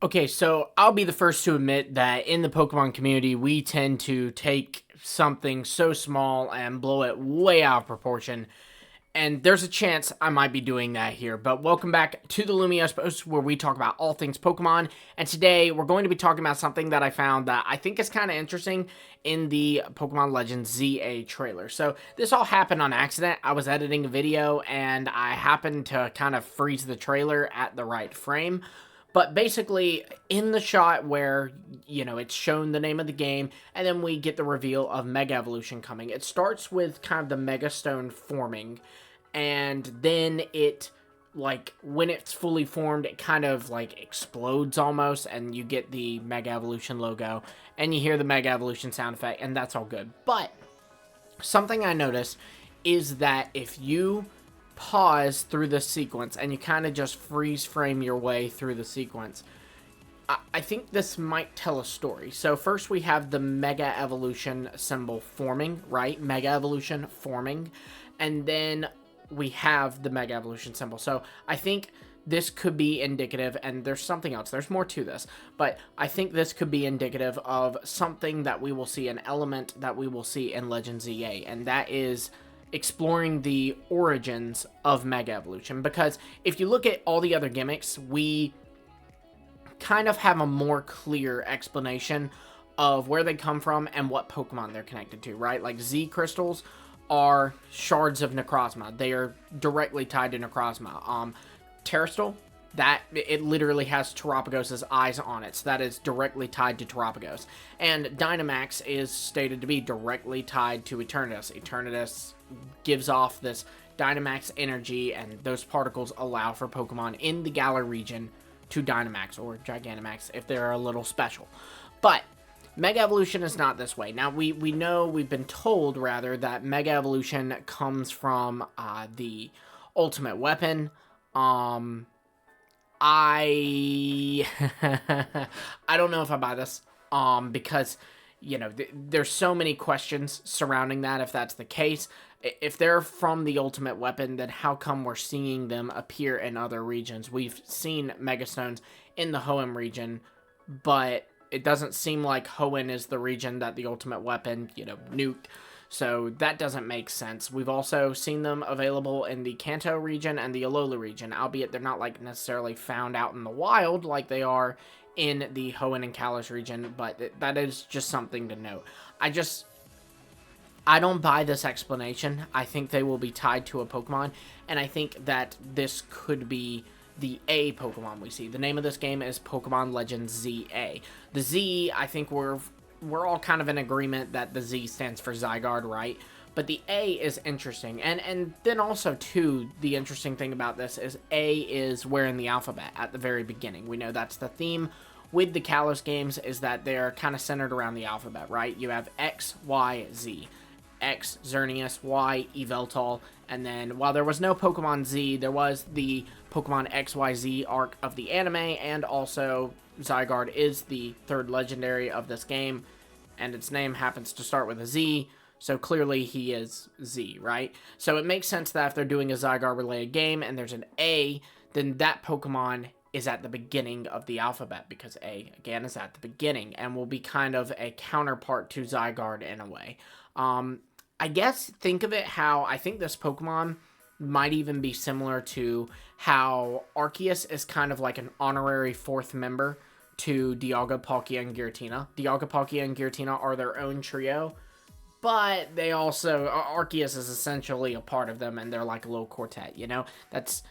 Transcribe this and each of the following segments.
Okay, so I'll be the first to admit that in the Pokemon community, we tend to take something so small and blow it way out of proportion. And there's a chance I might be doing that here. But welcome back to the Lumiose where we talk about all things Pokemon. And today we're going to be talking about something that I found that I think is kind of interesting in the Pokemon Legends ZA trailer. So this all happened on accident. I was editing a video and I happened to kind of freeze the trailer at the right frame. But basically, in the shot where, it's shown the name of the game, and then we get the reveal of Mega Evolution coming, it starts with kind of the Mega Stone forming, and then it, when it's fully formed, it kind of, explodes almost, and you get the Mega Evolution logo, and you hear the Mega Evolution sound effect, and that's all good. But something I noticed is that if you pause through the sequence and you kind of just freeze frame your way through the sequence, I think this might tell a story. So first we have the Mega Evolution symbol forming, right? Mega Evolution forming. And then we have the Mega Evolution symbol. So I think this could be indicative, and there's something else. There's more to this. But I think this could be indicative of something that we will see, an element that we will see in Legends EA. And that is exploring the origins of Mega Evolution, because if you look at all the other gimmicks, we kind of have a more clear explanation of where they come from and what Pokemon they're connected to, right? Like Z crystals are shards of Necrozma. They are directly tied to Necrozma. Terrestrial, that it literally has Terapagos' eyes on it, so that is directly tied to Terapagos. And Dynamax is stated to be directly tied to Eternatus. Eternatus gives off this Dynamax energy, and those particles allow for Pokemon in the Galar region to Dynamax, or Gigantamax if they're a little special. But Mega Evolution is not this way. Now, we've been told, rather, that Mega Evolution comes from the Ultimate Weapon. I I don't know if I buy this, because, there's so many questions surrounding that if that's the case. If they're from the Ultimate Weapon, then how come we're seeing them appear in other regions? We've seen Megastones in the Hoenn region, but it doesn't seem like Hoenn is the region that the Ultimate Weapon, nuked. So that doesn't make sense. We've also seen them available in the Kanto region and the Alola region, albeit they're not necessarily found out in the wild like they are in the Hoenn and Kalos region, but that is just something to note. I don't buy this explanation. I think they will be tied to a Pokemon, and I think that this could be the A Pokemon we see. The name of this game is Pokemon Legends ZA. The Z, I think we're all kind of in agreement that the Z stands for Zygarde, right? But the A is interesting. And then also, too, the interesting thing about this is A is where in the alphabet at the very beginning. We know that's the theme with the Kalos games, is that they're kind of centered around the alphabet, right? You have X, Y, Z. X, Xerneas, Y, Yveltal, and then while there was no Pokemon Z, there was the Pokemon XYZ arc of the anime, and also Zygarde is the third legendary of this game, and its name happens to start with a Z, so clearly he is Z, right? So it makes sense that if they're doing a Zygarde-related game and there's an A, then that Pokemon is at the beginning of the alphabet, because A, again, is at the beginning, and will be kind of a counterpart to Zygarde in a way. I guess think of it how I think this Pokemon might even be similar to how Arceus is kind of like an honorary fourth member to Dialga, Palkia, and Giratina. Dialga, Palkia, and Giratina are their own trio, but they also, Arceus is essentially a part of them, and they're like a little quartet, That's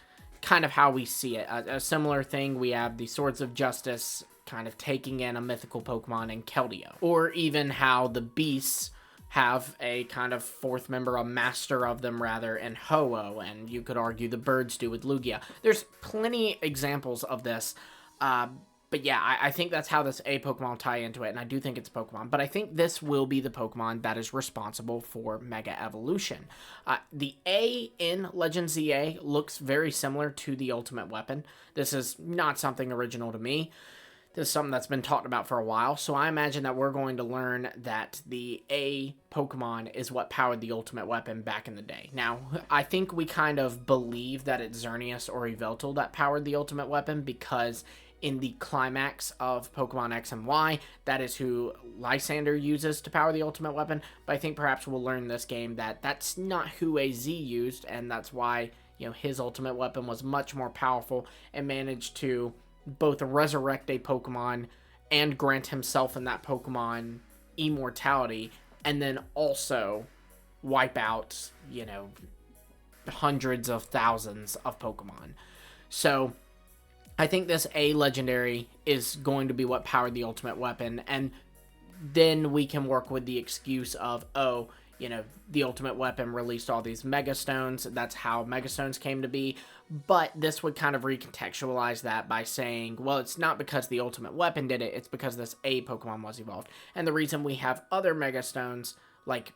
kind of how we see it. A similar thing, we have the Swords of Justice kind of taking in a mythical Pokemon in Keldeo. Or even how the Beasts have a kind of fourth member, a master of them rather, in Ho-Oh, and you could argue the birds do with Lugia. There's plenty examples of this, but yeah, I think that's how this A Pokemon will tie into it, and I do think it's Pokemon, but I think this will be the Pokemon that is responsible for Mega Evolution. The A in Legends ZA looks very similar to the Ultimate Weapon. This is not something original to me. This is something that's been talked about for a while, so I imagine that we're going to learn that the A Pokemon is what powered the Ultimate Weapon back in the day. Now, I think we kind of believe that it's Xerneas or Yveltal that powered the Ultimate Weapon, because in the climax of Pokemon X and Y. That is who Lysander uses to power the ultimate weapon, but I think perhaps we'll learn in this game that that's not who AZ used, and that's why, you know, his ultimate weapon was much more powerful and managed to both resurrect a Pokemon and grant himself and that Pokemon immortality, and then also wipe out, you know, hundreds of thousands of Pokemon. So I think this A legendary is going to be what powered the ultimate weapon, and then we can work with the excuse of, oh, you know, the ultimate weapon released all these Mega Stones. That's how Mega Stones came to be. But this would kind of recontextualize that by saying, well, it's not because the ultimate weapon did it, it's because this A Pokemon was evolved. And the reason we have other Mega Stones, like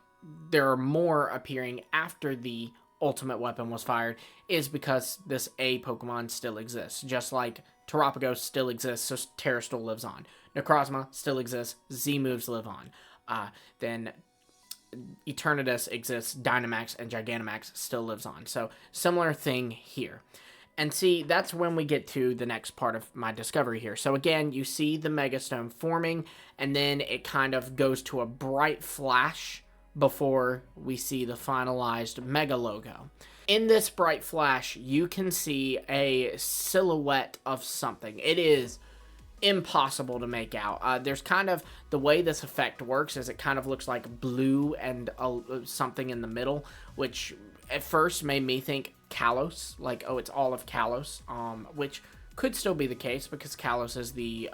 there are more appearing after the ultimate weapon was fired, is because this A Pokemon still exists. Just like Terapagos still exists, so Terrastal lives on. Necrozma still exists, Z-moves live on. Then Eternatus exists, Dynamax and Gigantamax still lives on. So similar thing here. And see, that's when we get to the next part of my discovery here. So again, you see the Megastone forming, and then it kind of goes to a bright flash before we see the finalized Mega logo. In this bright flash, you can see a silhouette of something. It is impossible to make out. There's kind of, the way this effect works is it kind of looks like blue and something in the middle, which at first made me think Kalos, like, oh, it's all of Kalos, which could still be the case because Kalos is the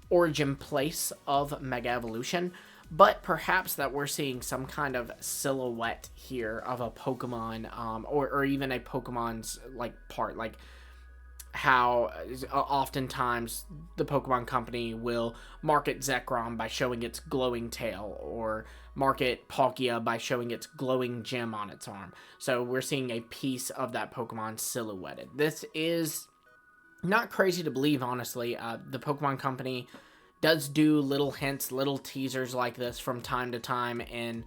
origin place of Mega Evolution. But perhaps that we're seeing some kind of silhouette here of a Pokemon, or even a Pokemon's, like, part, like how oftentimes the Pokemon Company will market Zekrom by showing its glowing tail, or market Palkia by showing its glowing gem on its arm. So we're seeing a piece of that Pokemon silhouetted. This is not crazy to believe, honestly. The Pokemon Company does do little hints, little teasers like this from time to time in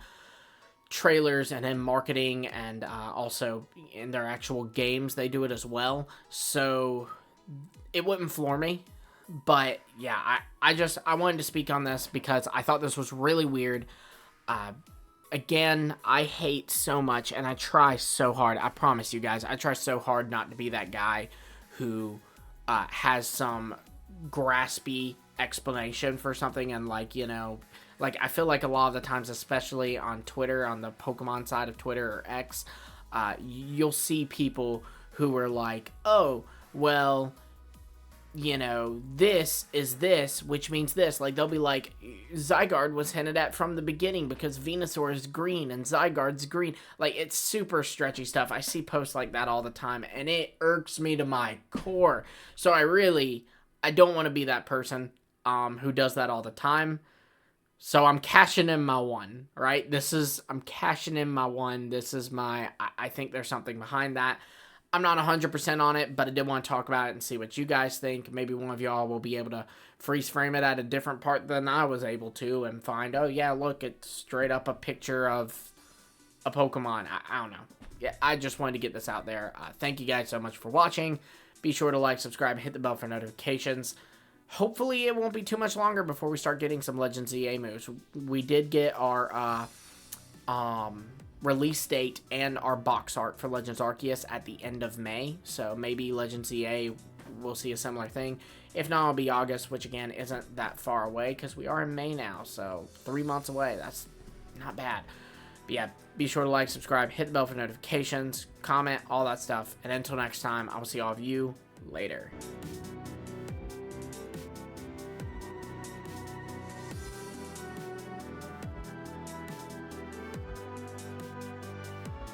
trailers and in marketing, and also in their actual games they do it as well. So it wouldn't floor me. But yeah, I wanted to speak on this because I thought this was really weird. Again, I hate so much, and I try so hard. I promise you guys, I try so hard not to be that guy who has some graspy explanation for something, and like, you know, like I feel like a lot of the times, especially on Twitter, on the Pokemon side of Twitter or X, you'll see people who are like, oh, well, you know, this is this, which means this. Like, they'll be like, Zygarde was hinted at from the beginning because Venusaur is green and Zygarde's green. Like, it's super stretchy stuff. I see posts like that all the time, and it irks me to my core. So I don't want to be that person who does that all the time. So I'm cashing in my one, right? I'm cashing in my one. This is I think there's something behind that. I'm not 100% on it, but I did want to talk about it and see what you guys think. Maybe one of y'all will be able to freeze frame it at a different part than I was able to and find, oh yeah, look, it's straight up a picture of a Pokemon. I don't know. Yeah, I just wanted to get this out there. Thank you guys so much for watching. Be sure to like, subscribe, and hit the bell for notifications. Hopefully it won't be too much longer before we start getting some Legends EA moves. We did get our release date and our box art for Legends Arceus at the end of May. So maybe Legends EA will see a similar thing. If not, it'll be August, which again isn't that far away because we are in May now. So 3 months away. That's not bad. But yeah, be sure to like, subscribe, hit the bell for notifications, comment, all that stuff. And until next time, I will see all of you later.